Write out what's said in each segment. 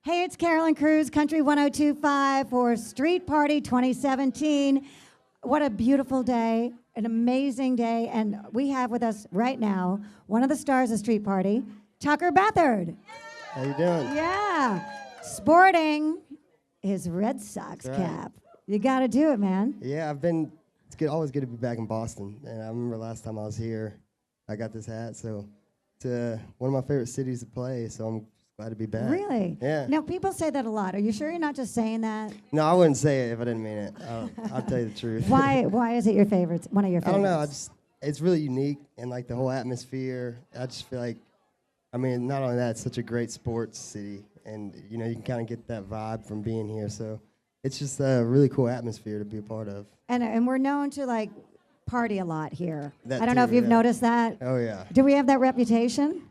Hey, it's Carolyn Kruse, Country 102.5 for Street Party 2017. What a beautiful day, an amazing day. And we have with us right now one of the stars of Street Party, Tucker Beathard. How you doing? Yeah, sporting his Red Sox cap. You got to do it, man. Yeah, it's good, always good to be back in Boston. And I remember last time I was here, I got this hat. So it's one of my favorite cities to play. So I'm glad to be back. Really? Yeah. Now, people say that a lot. Are you sure you're not just saying that? No, I wouldn't say it if I didn't mean it. I'll tell you the truth. Why is it your favorite? One of your favorites? I don't know. It's really unique and like the whole atmosphere. I just feel like, I mean, not only that, it's such a great sports city, and you know you can kind of get that vibe from being here. So it's just a really cool atmosphere to be a part of. And we're known to like party a lot here. That I don't know too, if you've yeah. noticed that. Oh yeah. Do we have that reputation?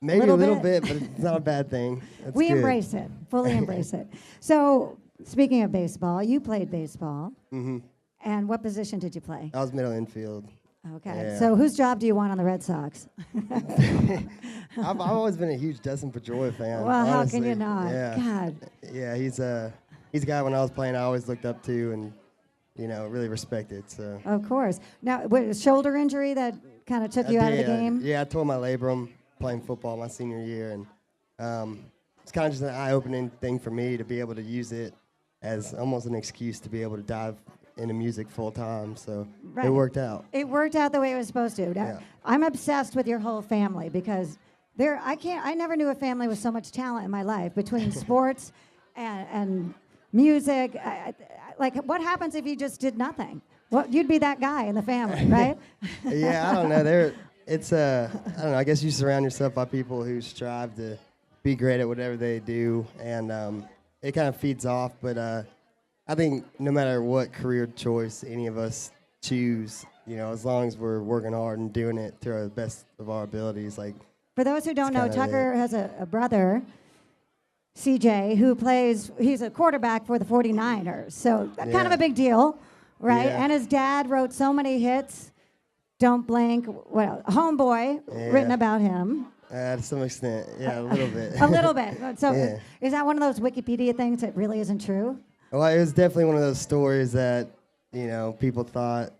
Maybe a little bit? bit, but it's not a bad thing. That's We good. embrace it, fully embrace it. So, speaking of baseball, you played baseball. Mm-hmm. And what position did you play? I was middle infield. Okay. Yeah. So, whose job do you want on the Red Sox? I've always been a huge Dustin Pedroia fan. Well, how honestly. can you not? Yeah. God. Yeah, he's a guy when I was playing I always looked up to and really respected. So. Of course. Now, shoulder injury that kind of took you out of the game? Yeah, I tore my labrum playing football my senior year, and it's kind of just an eye-opening thing for me to be able to use it as almost an excuse to be able to dive into music full time. So It worked out. It worked out the way it was supposed to. Now, Yeah. I'm obsessed with your whole family because I never knew a family with so much talent in my life between sports and music. Like, what happens if you just did nothing? Well, you'd be that guy in the family, right? Yeah, I don't know. I don't know. I guess you surround yourself by people who strive to be great at whatever they do, and it kind of feeds off. But I think no matter what career choice any of us choose, as long as we're working hard and doing it to the best of our abilities, like. For those who don't know, Tucker has a brother, CJ, who he's a quarterback for the 49ers. So kind of a big deal, right? Yeah. And his dad wrote so many hits. Don't Blink, Homeboy, written about him. To some extent, yeah, a little bit. A little bit. So is that one of those Wikipedia things that really isn't true? Well, it was definitely one of those stories that, people thought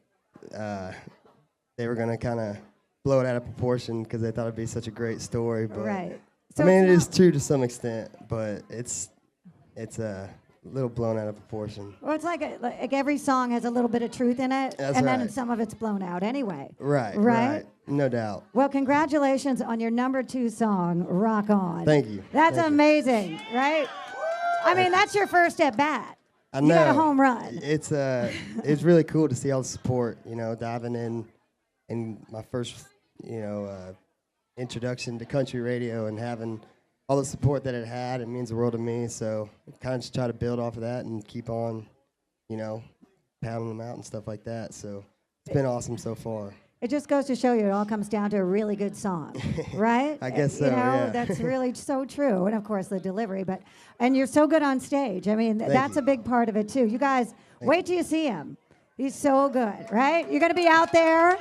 they were going to kind of blow it out of proportion because they thought it'd be such a great story. But right. So I mean, it is true to some extent, but it's a little blown out of proportion. Well, it's like every song has a little bit of truth in it, That's and right. then some of it's blown out anyway. Right. No doubt. Well, congratulations on your #2 song, Rock On. Thank you. That's Thank you. amazing, right? I mean, that's your first at bat. I know. You got a home run. It's really cool to see all the support, diving in my first, introduction to country radio and having all the support that it had. It means the world to me. So kind of just try to build off of that and keep on, pounding them out and stuff like that. So it's been awesome so far. It just goes to show you it all comes down to a really good song, right? I guess so, yeah. That's really so true. And, of course, the delivery. And you're so good on stage. I mean, that's a big part of it, too. You guys, wait till you see him. He's so good, right? You're going to be out there.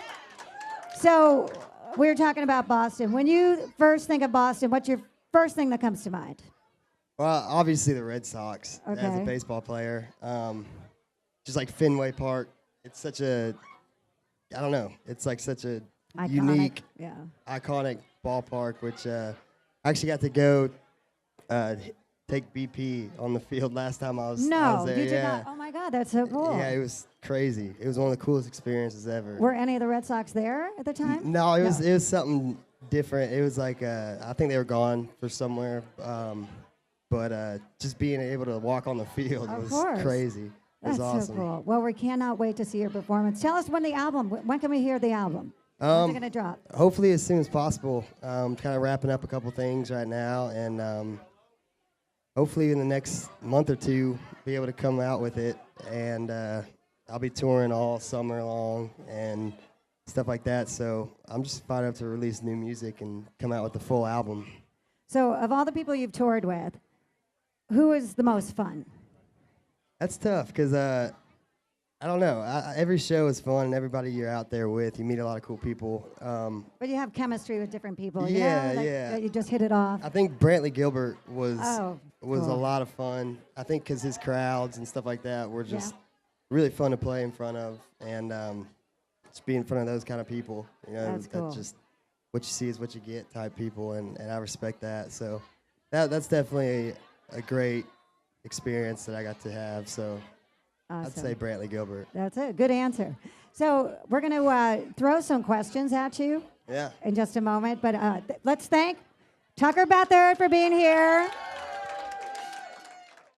So we were talking about Boston. When you first think of Boston, what's your first thing that comes to mind? Well, obviously the Red Sox as Okay. a baseball player. Just like Fenway Park. It's such a, I don't know, it's like such a Iconic, unique, yeah. iconic ballpark, which I actually got to go take BP on the field last time I was No, there. you did not. Oh, my God, that's so cool. Yeah, it was crazy. It was one of the coolest experiences ever. Were any of the Red Sox there at the time? No, it was something different. It was like, I think they were gone for somewhere. But just being able to walk on the field was crazy. It was That's awesome. so cool. Well, we cannot wait to see your performance. Tell us when can we hear the album? When's it going to drop? Hopefully as soon as possible. Kind of wrapping up a couple things right now, and hopefully in the next month or two be able to come out with it. And I'll be touring all summer long and stuff like that. So I'm just fired up to release new music and come out with the full album. So of all the people you've toured with, who is the most fun? That's tough because I don't know. Every show is fun, and everybody you're out there with, you meet a lot of cool people. But you have chemistry with different people. Yeah, you know? yeah. That you just hit it off. I think Brantley Gilbert was cool. a lot of fun. I think because his crowds and stuff like that were just really fun to play in front of, and just be in front of those kind of people. You know, That's cool. just what you see is what you get type people, and I respect that. So that's definitely a great experience that I got to have. So. Awesome. I'd say Brantley Gilbert. That's it. Good answer. So we're going to throw some questions at you in just a moment. But let's thank Tucker Beathard for being here.